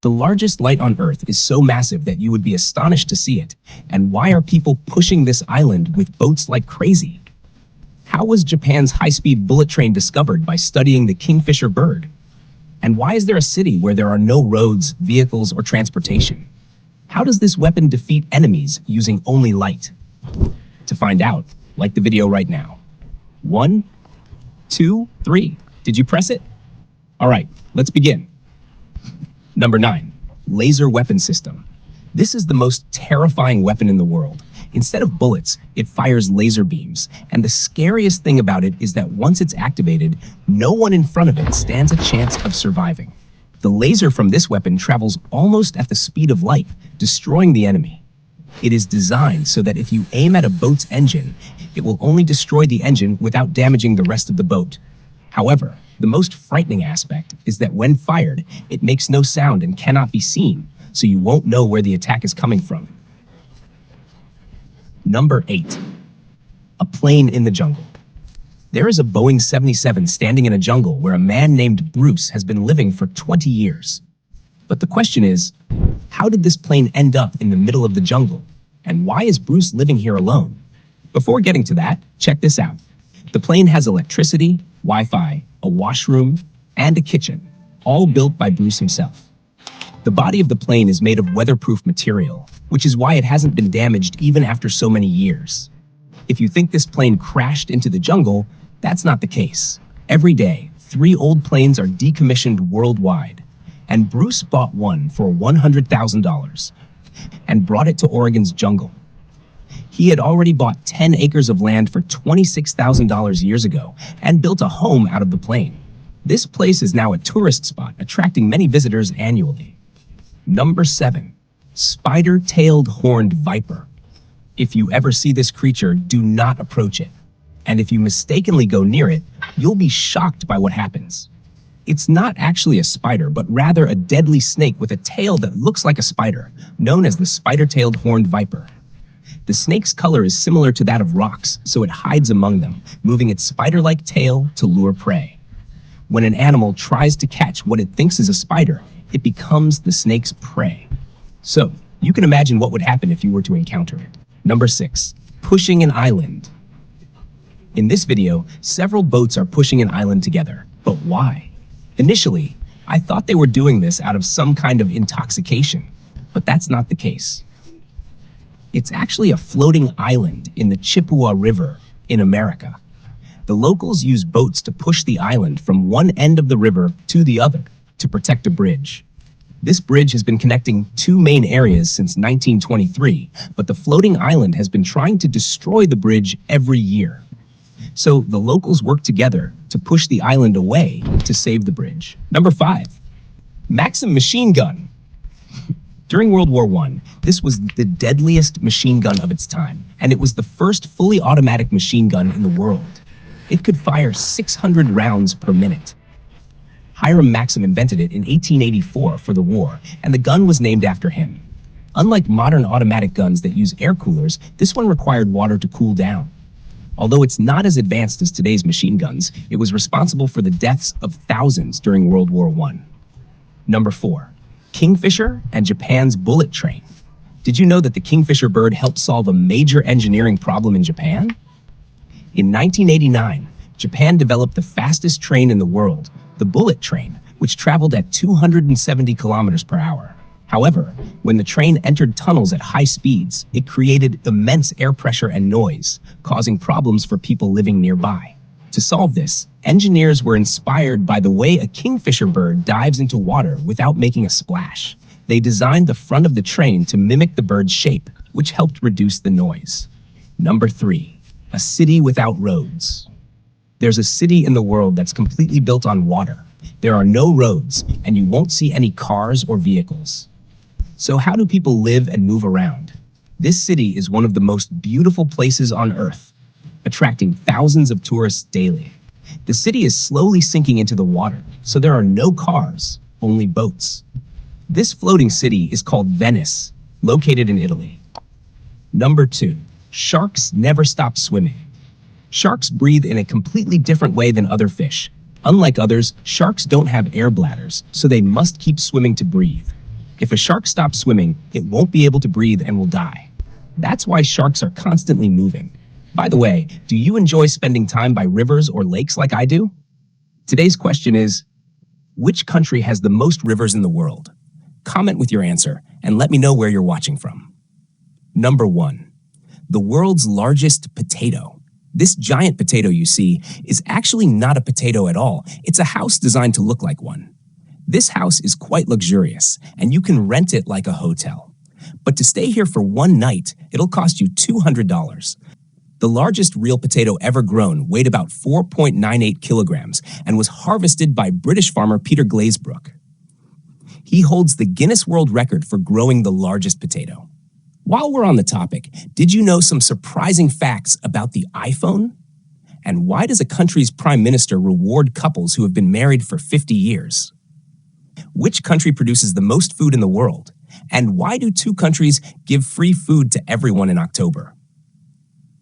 The largest light on Earth is so massive that you would be astonished to see it. And why are people pushing this island with boats like crazy? How was Japan's high-speed bullet train discovered? By studying the Kingfisher bird? And why is there a city where there are no roads, vehicles, or transportation? How does this weapon defeat enemies using only light? To find out, like the video right now. 1, 2, 3. Did you press it? All right, let's begin. Number 9, laser weapon system. This is the most terrifying weapon in the world. Instead of bullets, it fires laser beams. And the scariest thing about it is that once it's activated, no one in front of it stands a chance of surviving. The laser from this weapon travels almost at the speed of light, destroying the enemy. It is designed so that if you aim at a boat's engine, it will only destroy the engine without damaging the rest of the boat. However, the most frightening aspect is that when fired, it makes no sound and cannot be seen, so you won't know where the attack is coming from. Number 8, a plane in the jungle. There is a Boeing 77 standing in a jungle where a man named Bruce has been living for 20 years. But the question is, how did this plane end up in the middle of the jungle? And why is Bruce living here alone? Before getting to that, check this out. The plane has electricity, Wi-Fi, a washroom, and a kitchen, all built by Bruce himself. The body of the plane is made of weatherproof material, which is why it hasn't been damaged even after so many years. If you think this plane crashed into the jungle, that's not the case. Every day, 3 old planes are decommissioned worldwide, and Bruce bought one for $100,000 and brought it to Oregon's jungle. He had already bought 10 acres of land for $26,000 years ago and built a home out of the plane. This place is now a tourist spot, attracting many visitors annually. Number 7, spider-tailed horned viper. If you ever see this creature, do not approach it. And if you mistakenly go near it, you'll be shocked by what happens. It's not actually a spider, but rather a deadly snake with a tail that looks like a spider, known as the spider-tailed horned viper. The snake's color is similar to that of rocks, so it hides among them, moving its spider-like tail to lure prey. When an animal tries to catch what it thinks is a spider, it becomes the snake's prey. So, you can imagine what would happen if you were to encounter it. Number 6, pushing an island. In this video, several boats are pushing an island together. But why? Initially, I thought they were doing this out of some kind of intoxication, but that's not the case. It's actually a floating island in the Chippewa River in America. The locals use boats to push the island from one end of the river to the other to protect a bridge. This bridge has been connecting 2 main areas since 1923, but the floating island has been trying to destroy the bridge every year. So the locals work together to push the island away to save the bridge. Number 5, Maxim machine gun. During World War I, this was the deadliest machine gun of its time, and it was the first fully automatic machine gun in the world. It could fire 600 rounds per minute. Hiram Maxim invented it in 1884 for the war, and the gun was named after him. Unlike modern automatic guns that use air coolers, this one required water to cool down. Although it's not as advanced as today's machine guns, it was responsible for the deaths of thousands during World War I. Number 4, Kingfisher and Japan's bullet train. Did you know that the Kingfisher bird helped solve a major engineering problem in Japan? In 1989, Japan developed the fastest train in the world, the bullet train, which traveled at 270 kilometers per hour. However, when the train entered tunnels at high speeds, it created immense air pressure and noise, causing problems for people living nearby. To solve this, engineers were inspired by the way a kingfisher bird dives into water without making a splash. They designed the front of the train to mimic the bird's shape, which helped reduce the noise. Number 3, a city without roads. There's a city in the world that's completely built on water. There are no roads, and you won't see any cars or vehicles. So how do people live and move around? This city is one of the most beautiful places on Earth, attracting thousands of tourists daily. The city is slowly sinking into the water, so there are no cars, only boats. This floating city is called Venice, located in Italy. Number 2, sharks never stop swimming. Sharks breathe in a completely different way than other fish. Unlike others, sharks don't have air bladders, so they must keep swimming to breathe. If a shark stops swimming, it won't be able to breathe and will die. That's why sharks are constantly moving. By the way, do you enjoy spending time by rivers or lakes like I do? Today's question is, which country has the most rivers in the world? Comment with your answer and let me know where you're watching from. Number 1. The world's largest potato. This giant potato you see is actually not a potato at all. It's a house designed to look like one. This house is quite luxurious, and you can rent it like a hotel. But to stay here for one night, it'll cost you $200. The largest real potato ever grown weighed about 4.98 kilograms and was harvested by British farmer Peter Glazebrook. He holds the Guinness World Record for growing the largest potato. While we're on the topic, did you know some surprising facts about the iPhone? And why does a country's prime minister reward couples who have been married for 50 years? Which country produces the most food in the world? And why do two countries give free food to everyone in October?